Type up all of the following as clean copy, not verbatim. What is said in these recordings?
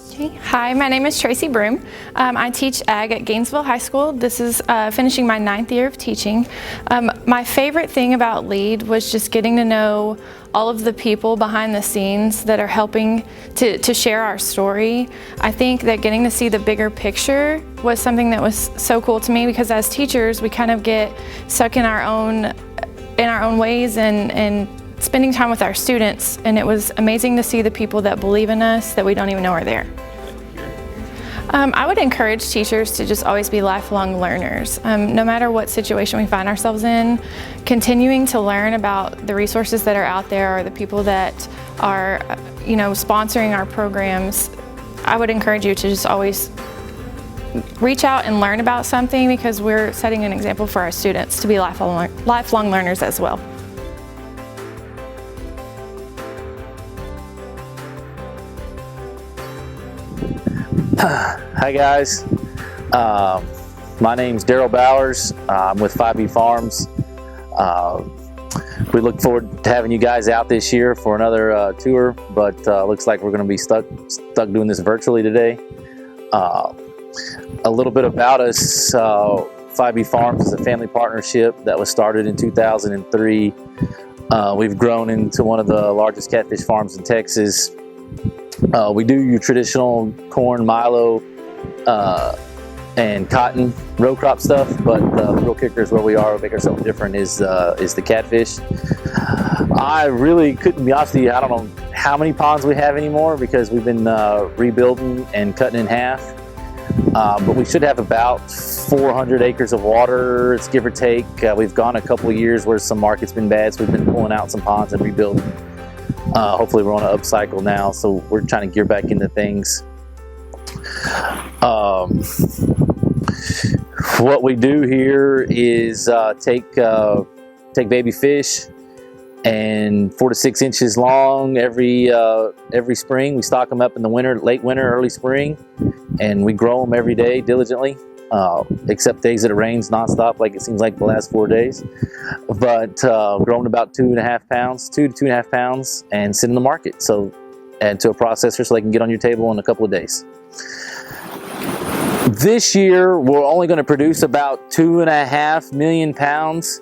Okay. Hi, my name is Tracey Broom. I teach ag at Gainesville High School. This is finishing my 9th year of teaching. My favorite thing about LEAD was just getting to know all of the people behind the scenes that are helping to share our story. I think that getting to see the bigger picture was something that was so cool to me, because as teachers we kind of get stuck in our own ways and spending time with our students, and it was amazing to see the people that believe in us that we don't even know are there. I would encourage teachers to just always be lifelong learners. No matter what situation we find ourselves in, continuing to learn about the resources that are out there or the people that are, sponsoring our programs. I would encourage you to just always reach out and learn about something, because we're setting an example for our students to be lifelong learners as well. Hi guys, my name's Daryl Bowers. I'm with 5B Farms. We look forward to having you guys out this year for another tour, but looks like we're going to be stuck doing this virtually today. A little bit about us. 5B Farms is a family partnership that was started in 2003. We've grown into one of the largest catfish farms in Texas. We do your traditional corn, milo, and cotton row crop stuff, but the real kicker is where we are. What makes ourselves different is the catfish. I really couldn't be honest with you. I don't know how many ponds we have anymore, because we've been rebuilding and cutting in half. But we should have about 400 acres of water. It's give or take. We've gone a couple of years where some market's been bad, so we've been pulling out some ponds and rebuilding. Hopefully we're on an upcycle now, so we're trying to gear back into things. What we do here is take baby fish, and 4 to 6 inches long every spring. We stock them up in the winter, late winter, early spring, and we grow them every day diligently. Except days that it rains nonstop, like it seems like the last 4 days. But grown about 2.5 pounds, 2 to 2.5 pounds, and sit in the market. So add to a processor so they can get on your table in a couple of days. This year, we're only going to produce about 2.5 million pounds.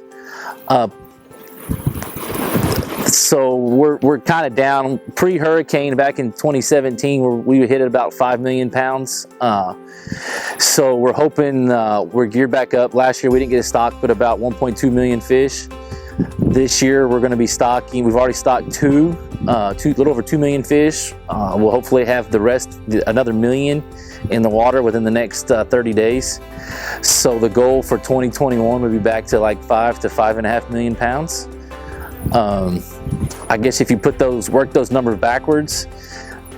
So we're kind of down. Pre-hurricane back in 2017, we hit at about 5 million pounds. So we're hoping we're geared back up. Last year we didn't get a stock, but about 1.2 million fish. This year we're going to be stocking. We've already stocked a little over 2 million fish. We'll hopefully have the rest, another million, in the water within the next 30 days. So the goal for 2021 would be back to like 5 to 5.5 million pounds. I guess if you work those numbers backwards,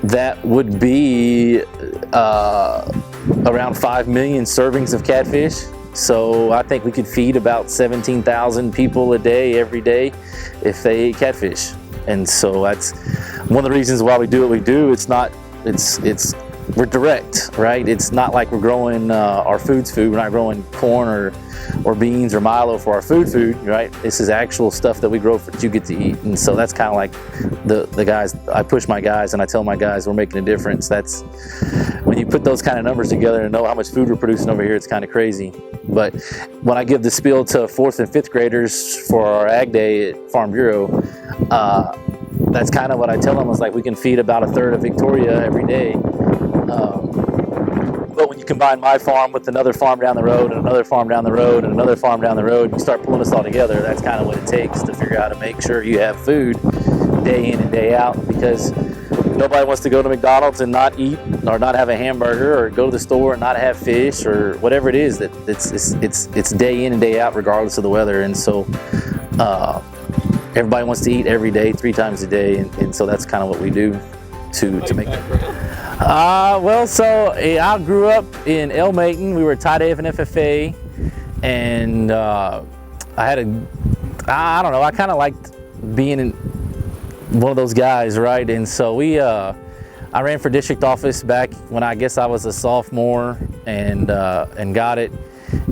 that would be around 5 million servings of catfish. So I think we could feed about 17,000 people a day, every day, if they ate catfish. And so that's one of the reasons why we do what we do. We're direct, right? It's not like we're growing our food. We're not growing corn or beans or milo for our food, right? This is actual stuff that we grow that you get to eat. And so that's kind of like the guys, I push my guys and I tell my guys we're making a difference. That's when you put those kind of numbers together and know how much food we're producing over here, it's kind of crazy. But when I give the spiel to 4th and 5th graders for our ag day at Farm Bureau, that's kind of what I tell them. Is like we can feed about 1/3 of Victoria every day. But when you combine my farm with another farm down the road and another farm down the road and another farm down the road, you start pulling us all together. That's kind of what it takes to figure out how to make sure you have food day in and day out, because nobody wants to go to McDonald's and not eat or not have a hamburger, or go to the store and not have fish, or whatever it is. It's day in and day out regardless of the weather. And so everybody wants to eat every day, 3 times a day, and so that's kind of what we do to make that. I grew up in El Maton. We were tied AF and FFA, and I don't know, I kind of liked being one of those guys, right? And so I ran for district office back when I guess I was a sophomore, and got it.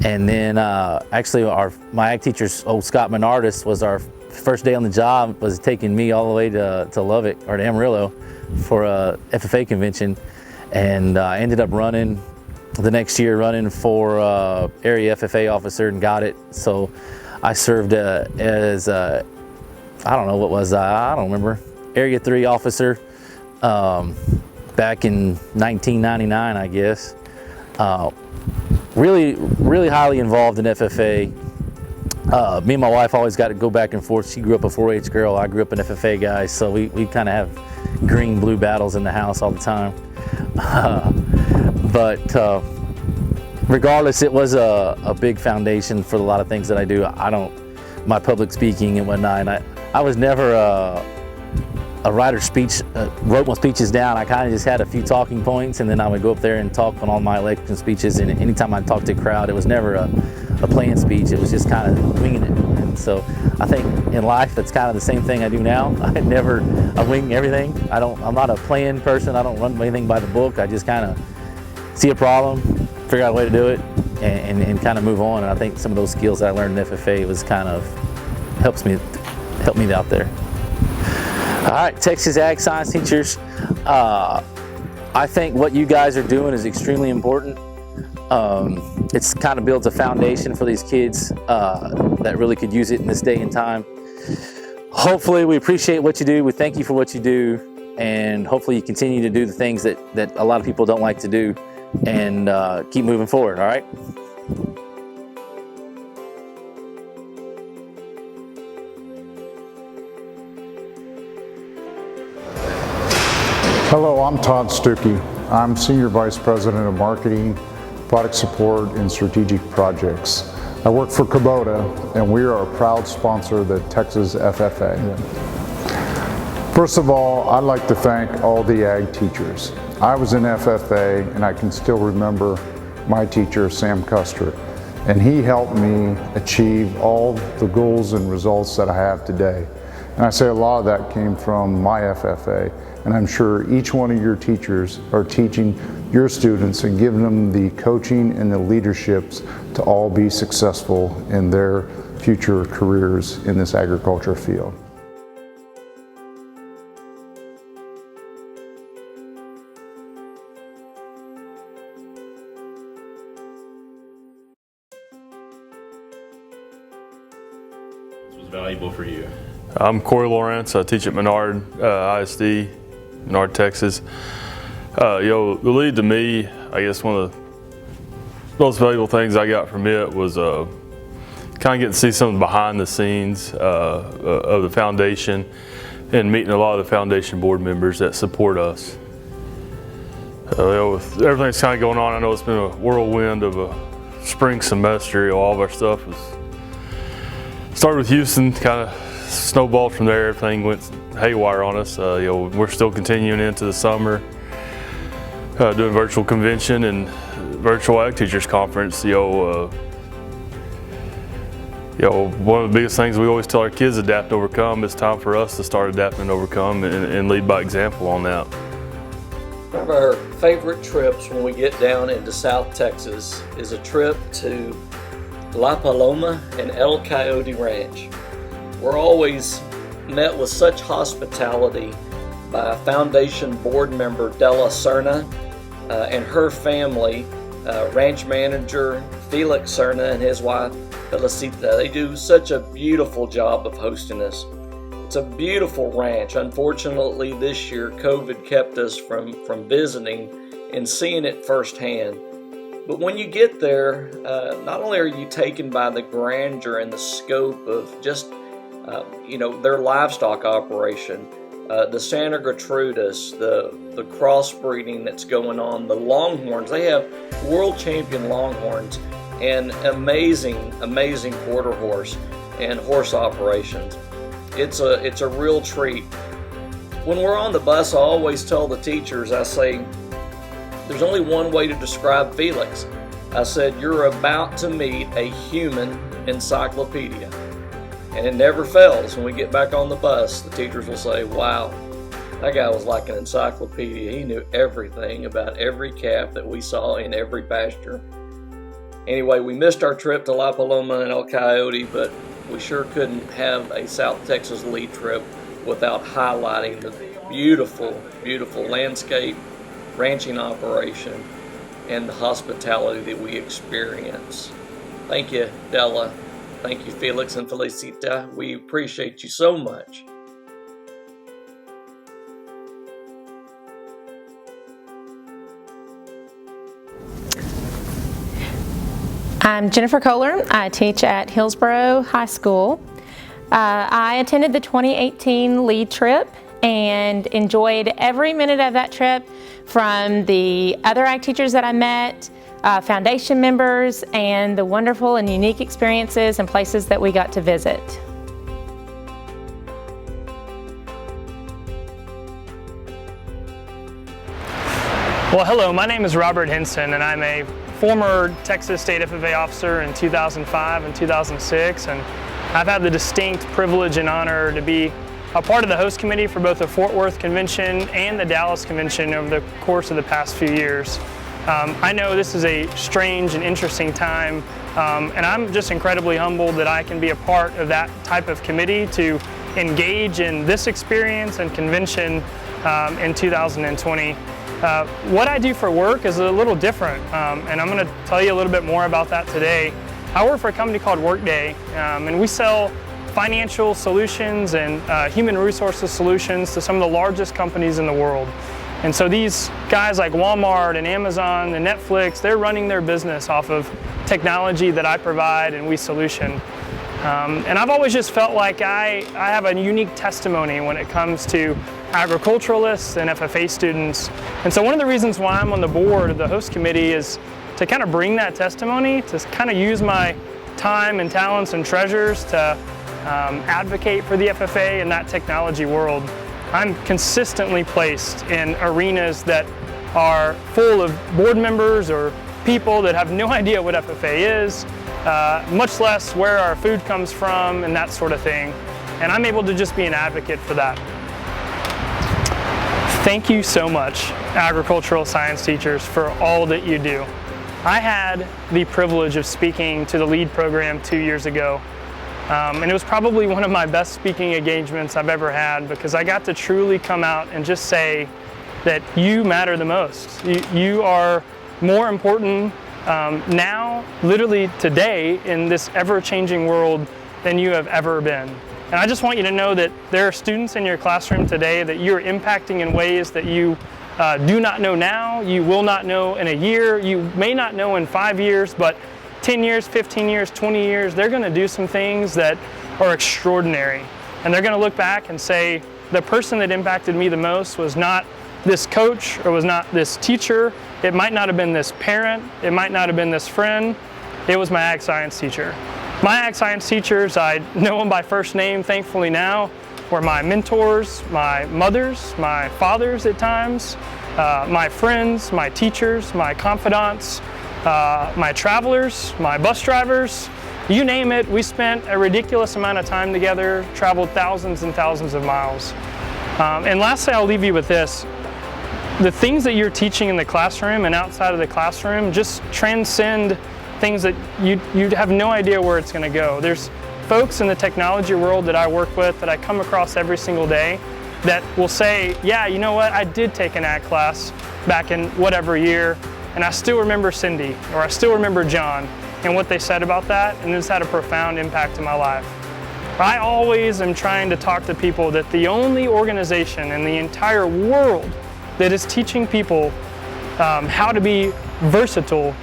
And then actually my ag teacher's old Scott Menardis was our first day on the job, was taking me all the way to Lubbock or to Amarillo for a FFA convention. And I ended up running the next year, running for area FFA officer, and got it. So I served as I don't know what was I don't remember, area 3 officer back in 1999, I guess. Really highly involved in FFA. Me and my wife always got to go back and forth. She grew up a 4-H girl. I grew up an FFA guy, so we kind of have green-blue battles in the house all the time. But regardless, it was a big foundation for a lot of things that I do. My public speaking and whatnot, and I was never a writer speech, wrote my speeches down. I kind of just had a few talking points, and then I would go up there and talk on all my election speeches. And anytime I talked to a crowd, it was never a planned speech. It was just kind of winging it. And so I think in life, that's kind of the same thing I do now. I wing everything. I'm not a planned person. I don't run anything by the book. I just kind of see a problem, figure out a way to do it, and kind of move on. And I think some of those skills that I learned in FFA was kind of helped me out there. All right, Texas Ag Science teachers, I think what you guys are doing is extremely important. It's kind of builds a foundation for these kids that really could use it in this day and time. Hopefully we appreciate what you do. We thank you for what you do, and hopefully you continue to do the things that a lot of people don't like to do, and keep moving forward, all right? Hello, I'm Todd Sturkey. I'm Senior Vice President of Marketing, Product Support, and Strategic Projects. I work for Kubota, and we are a proud sponsor of the Texas FFA. First of all, I'd like to thank all the ag teachers. I was in FFA, and I can still remember my teacher, Sam Custer, and he helped me achieve all the goals and results that I have today. And I say a lot of that came from my FFA, and I'm sure each one of your teachers are teaching your students and giving them the coaching and the leaderships to all be successful in their future careers in this agriculture field. Was valuable for you? I'm Cory Lawrence. I teach at Menard ISD, Menard, Texas. The lead to me, I guess one of the most valuable things I got from it was kind of getting to see some of the behind the scenes of the foundation and meeting a lot of the foundation board members that support us. With everything that's kind of going on, I know it's been a whirlwind of a spring semester. All of our stuff was started with Houston, kind of snowballed from there. Everything went haywire on us. We're still continuing into the summer, doing virtual convention and virtual ag teachers conference. One of the biggest things we always tell our kids, adapt and overcome. It's time for us to start adapting and overcome and lead by example on that. One of our favorite trips when we get down into South Texas is a trip to La Paloma and El Coyote Ranch. We're always met with such hospitality by Foundation board member Della Serna and her family, ranch manager Felix Serna and his wife Felicita. They do such a beautiful job of hosting us. It's a beautiful ranch. Unfortunately, this year COVID kept us from visiting and seeing it firsthand. But when you get there, not only are you taken by the grandeur and the scope of just their livestock operation, the Santa Gertrudis, the crossbreeding that's going on, the Longhorns. They have world champion Longhorns and amazing quarter horse and horse operations. It's a real treat. When we're on the bus, I always tell the teachers, I say, there's only one way to describe Felix. I said, you're about to meet a human encyclopedia. And it never fails. When we get back on the bus, the teachers will say, wow, that guy was like an encyclopedia. He knew everything about every calf that we saw in every pasture. Anyway, we missed our trip to La Paloma and El Coyote, but we sure couldn't have a South Texas lead trip without highlighting the beautiful, beautiful landscape ranching operation and the hospitality that we experience. Thank you, Della. Thank you, Felix and Felicita. We appreciate you so much. I'm Jennifer Koehler. I teach at Hillsboro High School. I attended the 2018 LEAD trip and enjoyed every minute of that trip, from the other ag teachers that I met, foundation members, and the wonderful and unique experiences and places that we got to visit. Well, hello, my name is Robert Henson, and I'm a former Texas State FFA officer in 2005 and 2006, and I've had the distinct privilege and honor to be a part of the host committee for both the Fort Worth Convention and the Dallas Convention over the course of the past few years. I know this is a strange and interesting time, and I'm just incredibly humbled that I can be a part of that type of committee to engage in this experience and convention in 2020. What I do for work is a little different, and I'm going to tell you a little bit more about that today. I work for a company called Workday, and we sell financial solutions and human resources solutions to some of the largest companies in the world. And so these guys like Walmart and Amazon and Netflix, they're running their business off of technology that I provide and we solution. And I've always just felt like I have a unique testimony when it comes to agriculturalists and FFA students. And so one of the reasons why I'm on the board of the host committee is to kind of bring that testimony, to kind of use my time and talents and treasures to advocate for the FFA and that technology world. I'm consistently placed in arenas that are full of board members or people that have no idea what FFA is, much less where our food comes from and that sort of thing. And I'm able to just be an advocate for that. Thank you so much, agricultural science teachers, for all that you do. I had the privilege of speaking to the LEAD program 2 years ago. And it was probably one of my best speaking engagements I've ever had, because I got to truly come out and just say that you matter the most. You are more important now, literally today, in this ever-changing world than you have ever been. And I just want you to know that there are students in your classroom today that you're impacting in ways that you do not know now, you will not know in a year, you may not know in 5 years, but 10 years, 15 years, 20 years, they're going to do some things that are extraordinary. And they're going to look back and say, the person that impacted me the most was not this coach or was not this teacher. It might not have been this parent. It might not have been this friend. It was my ag science teacher. My ag science teachers, I know them by first name, thankfully now, were my mentors, my mothers, my fathers at times, my friends, my teachers, my confidants, my travelers, my bus drivers, you name it. We spent a ridiculous amount of time together, traveled thousands and thousands of miles. And lastly, I'll leave you with this. The things that you're teaching in the classroom and outside of the classroom just transcend things that you have no idea where it's going to go. There's folks in the technology world that I work with that I come across every single day that will say, yeah, you know what, I did take an ag class back in whatever year, and I still remember Cindy, or I still remember John, and what they said about that, and it's had a profound impact in my life. I always am trying to talk to people that the only organization in the entire world that is teaching people how to be versatile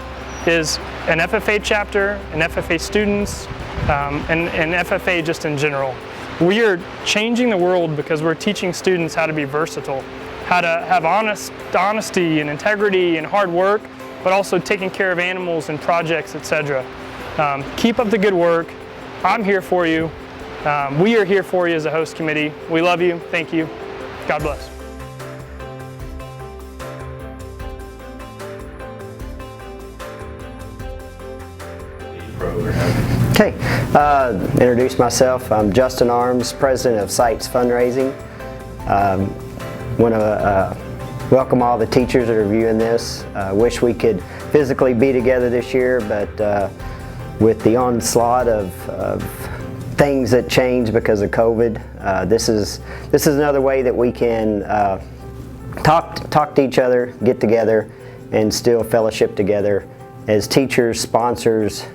is an FFA chapter, an FFA students, and FFA just in general. We are changing the world because we're teaching students how to be versatile, how to have honesty and integrity and hard work, but also taking care of animals and projects, etc. Keep up the good work. I'm here for you. We are here for you as a host committee. We love you. Thank you. God bless. Okay, introduce myself. I'm Justin Arms, President of Sites Fundraising. Want to welcome all the teachers that are viewing this. Wish we could physically be together this year, but with the onslaught of things that change because of COVID, this is another way that we can talk to each other, get together, and still fellowship together as teachers, sponsors,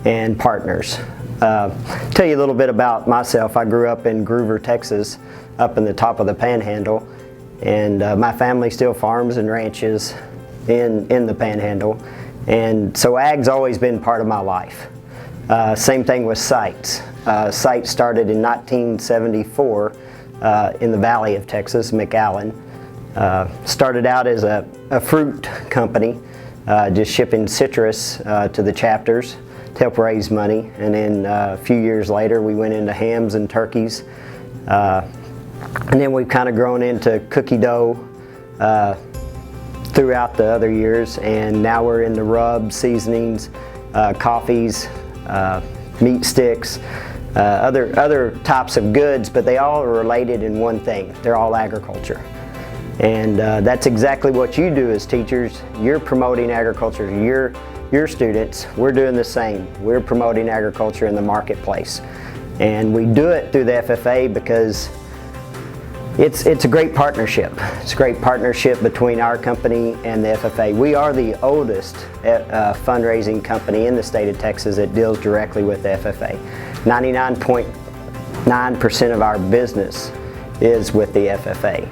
and partners. Tell you a little bit about myself. I grew up in Groover, Texas, up in the top of the Panhandle, and my family still farms and ranches in the Panhandle, and so ag's always been part of my life. Same thing with Sites. Sites started in 1974 in the Valley of Texas, McAllen. Started out as a fruit company, just shipping citrus to the chapters to help raise money, and then a few years later we went into hams and turkeys, and then we've kind of grown into cookie dough throughout the other years, and now we're into rubs, seasonings, coffees, meat sticks, other types of goods, but they all are related in one thing. They're all agriculture. And that's exactly what you do as teachers. You're promoting agriculture to your students. We're doing the same. We're promoting agriculture in the marketplace. And we do it through the FFA because it's a great partnership. It's a great partnership between our company and the FFA. We are the oldest fundraising company in the state of Texas that deals directly with the FFA. 99.9% of our business is with the FFA.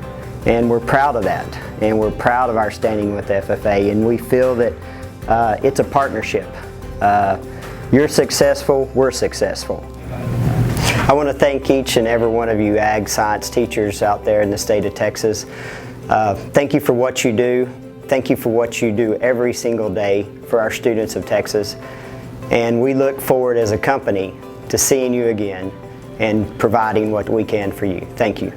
And we're proud of that. And we're proud of our standing with the FFA. And we feel that it's a partnership. You're successful, we're successful. I want to thank each and every one of you ag science teachers out there in the state of Texas. Thank you for what you do. Thank you for what you do every single day for our students of Texas. And we look forward as a company to seeing you again and providing what we can for you. Thank you.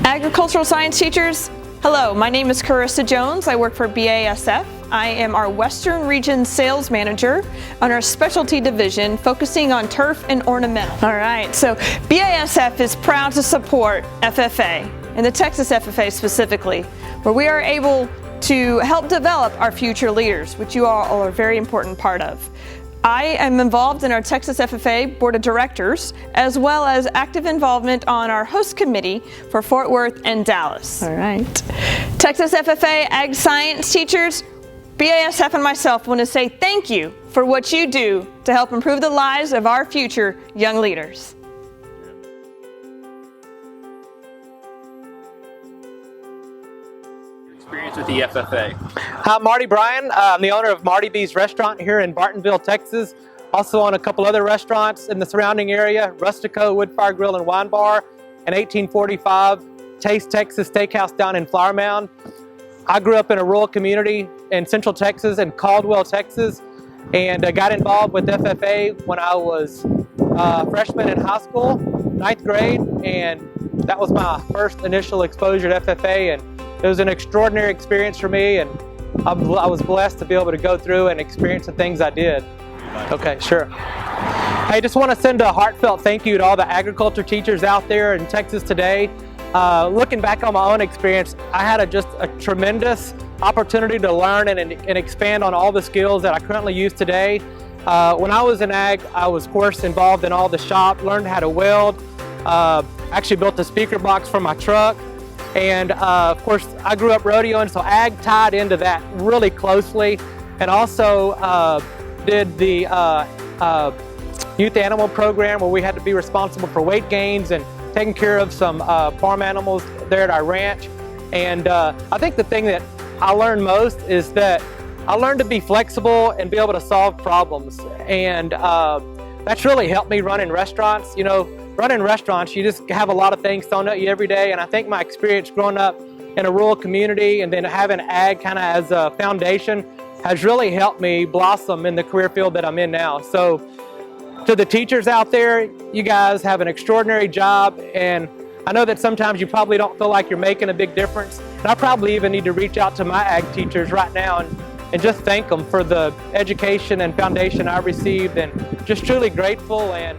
Agricultural science teachers, hello, my name is Courtney Jones. I work for BASF. I am our Western Region Sales Manager on our specialty division focusing on turf and ornamental. All right, so BASF is proud to support FFA, and the Texas FFA specifically, where we are able to help develop our future leaders, which you all are a very important part of. I am involved in our Texas FFA Board of Directors, as well as active involvement on our host committee for Fort Worth and Dallas. All right. Texas FFA Ag Science teachers, BASF and myself want to say thank you for what you do to help improve the lives of our future young leaders. Experience with the FFA. I'm Marty Bryan. I'm the owner of Marty B's restaurant here in Bartonville, Texas. Also own a couple other restaurants in the surrounding area, Rustico Wood Fire Grill and Wine Bar, and 1845 Taste Texas Steakhouse down in Flower Mound. I grew up in a rural community in Central Texas in Caldwell, Texas, and got involved with FFA when I was a freshman in high school, 9th grade, and that was my first initial exposure to FFA, and it was an extraordinary experience for me, and I was blessed to be able to go through and experience the things I did. Okay, sure. Hey, just want to send a heartfelt thank you to all the agriculture teachers out there in Texas today. Looking back on my own experience, I had just a tremendous opportunity to learn and expand on all the skills that I currently use today. When I was in ag, I was, of course, involved in all the shop, learned how to weld, actually built a speaker box for my truck. And of course, I grew up rodeoing, so ag tied into that really closely. And also did the youth animal program where we had to be responsible for weight gains and taking care of some farm animals there at our ranch. And I think the thing that I learned most is that I learned to be flexible and be able to solve problems. And that's really helped me running restaurants. You know, running restaurants, you just have a lot of things thrown at you every day, and I think my experience growing up in a rural community and then having ag kind of as a foundation has really helped me blossom in the career field that I'm in now. So to the teachers out there, you guys have an extraordinary job, and I know that sometimes you probably don't feel like you're making a big difference, and I probably even need to reach out to my ag teachers right now and just thank them for the education and foundation I received, and just truly grateful. And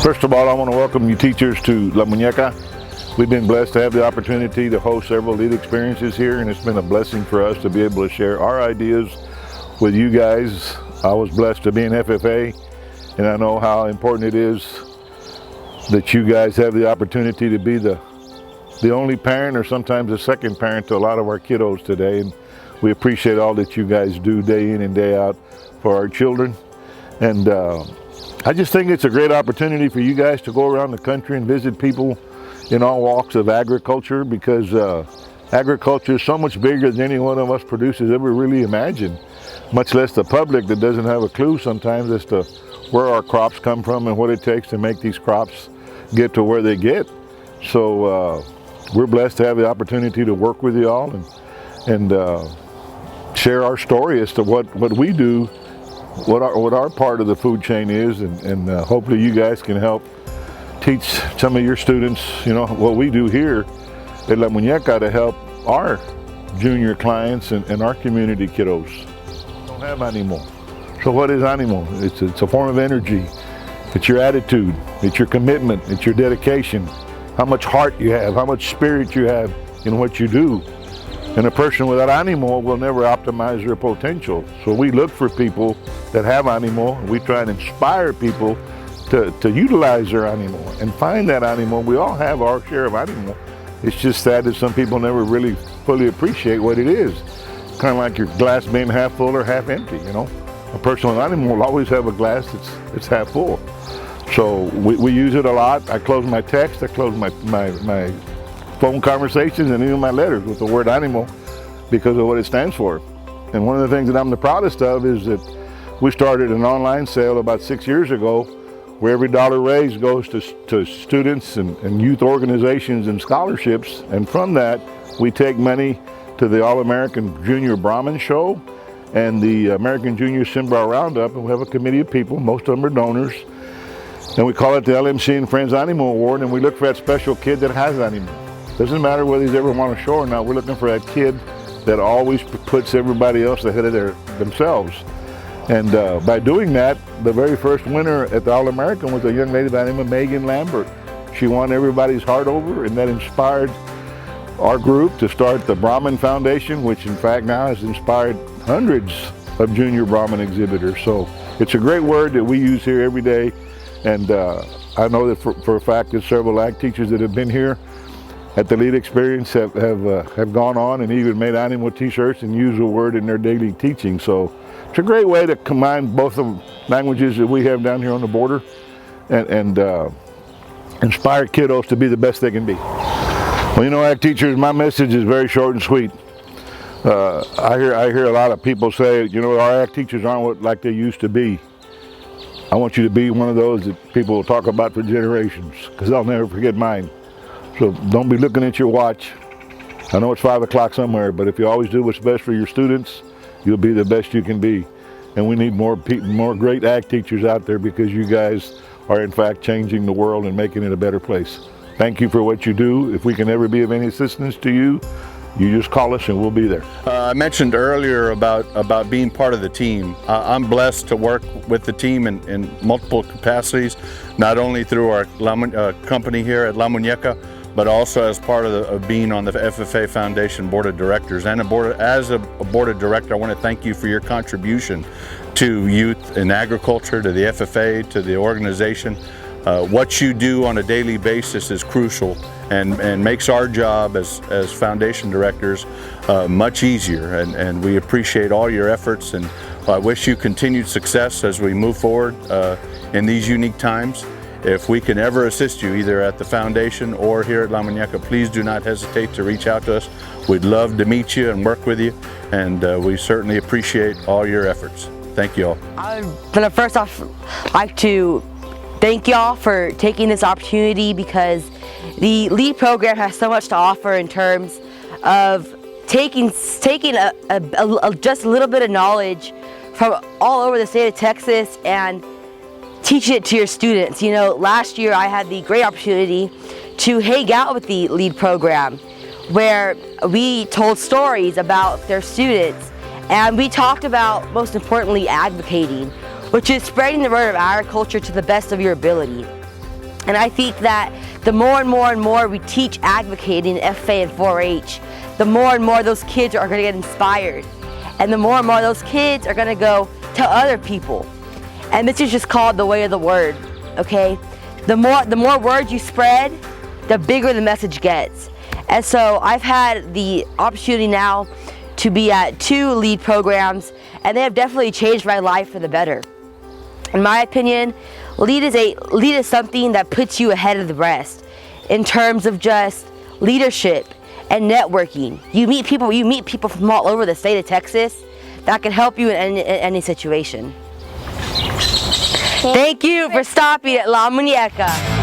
First of all, I want to welcome you teachers to La Muñeca. We've been blessed to have the opportunity to host several LEAD experiences here, and it's been a blessing for us to be able to share our ideas with you guys. I was blessed to be in FFA, and I know how important it is that you guys have the opportunity to be the only parent or sometimes the second parent to a lot of our kiddos today. And we appreciate all that you guys do day in and day out for our children. And I just think it's a great opportunity for you guys to go around the country and visit people in all walks of agriculture, because agriculture is so much bigger than any one of us producers ever really imagined, much less the public that doesn't have a clue sometimes as to where our crops come from and what it takes to make these crops get to where they get. So we're blessed to have the opportunity to work with you all and share our story as to what we do, what our part of the food chain is, and hopefully you guys can help teach some of your students, you know, what we do here at La Muñeca to help our junior clients and our community kiddos. Don't have animo. So what is animo? It's a form of energy. It's your attitude, it's your commitment, it's your dedication, how much heart you have, how much spirit you have in what you do. And a person without animo will never optimize their potential. So we look for people that have animo, and we try and inspire people to utilize their animo and find that animo. We all have our share of animo. It's just sad that some people never really fully appreciate what it is. Kind of like your glass being half full or half empty, you know. A person with animo will always have a glass that's half full. So we use it a lot. I close my text, I close my phone conversations and even my letters with the word animo because of what it stands for. And one of the things that I'm the proudest of is that we started an online sale about 6 years ago where every dollar raised goes to students and youth organizations and scholarships. And from that, we take money to the All-American Junior Brahmin Show and the American Junior Simba Roundup. And we have a committee of people, most of them are donors. And we call it the LMC and Friends Animo Award, and we look for that special kid that has animo. Doesn't matter whether he's ever won a show or not, we're looking for that kid that always puts everybody else ahead of themselves. And by doing that, the very first winner at the All-American was a young lady by the name of Megan Lambert. She won everybody's heart over, and that inspired our group to start the Brahmin Foundation, which in fact now has inspired hundreds of junior Brahmin exhibitors. So it's a great word that we use here every day. And I know that for a fact that several ag teachers that have been here at the LEAD experience have gone on and even made animo t-shirts and use the word in their daily teaching. So it's a great way to combine both the languages that we have down here on the border and inspire kiddos to be the best they can be. Well, you know, ag teachers, my message is very short and sweet. I hear a lot of people say, you know, our ag teachers aren't like they used to be. I want you to be one of those that people will talk about for generations, because I'll never forget mine. So don't be looking at your watch. I know it's 5 o'clock somewhere, but if you always do what's best for your students, you'll be the best you can be. And we need more great ag teachers out there, because you guys are in fact changing the world and making it a better place. Thank you for what you do. If we can ever be of any assistance to you, you just call us and we'll be there. I mentioned earlier about being part of the team. I'm blessed to work with the team in multiple capacities, not only through our company here at La Muñeca, but also as part of being on the FFA Foundation Board of Directors. And as a Board of Director, I want to thank you for your contribution to youth in agriculture, to the FFA, to the organization. What you do on a daily basis is crucial and makes our job as foundation directors much easier, and we appreciate all your efforts, and I wish you continued success as we move forward in these unique times. If we can ever assist you either at the foundation or here at La Muñeca, please do not hesitate to reach out to us. We'd love to meet you and work with you, and we certainly appreciate all your efforts. Thank you all. I'm gonna first off like to thank y'all for taking this opportunity, because the LEAD program has so much to offer in terms of taking just a little bit of knowledge from all over the state of Texas and teaching it to your students. You know, last year I had the great opportunity to hang out with the LEAD program, where we told stories about their students, and we talked about, most importantly, advocating, which is spreading the word of agriculture to the best of your ability. And I think that the more and more we teach advocating in FFA and 4-H, the more and more those kids are going to get inspired. And the more and more those kids are going to go tell other people. And this is just called the way of the word, okay? The more words you spread, the bigger the message gets. And so I've had the opportunity now to be at 2 lead programs, and they have definitely changed my life for the better. In my opinion, lead is something that puts you ahead of the rest in terms of just leadership and networking. You meet people from all over the state of Texas that can help you in any situation. Thank you for stopping at La Muñeca.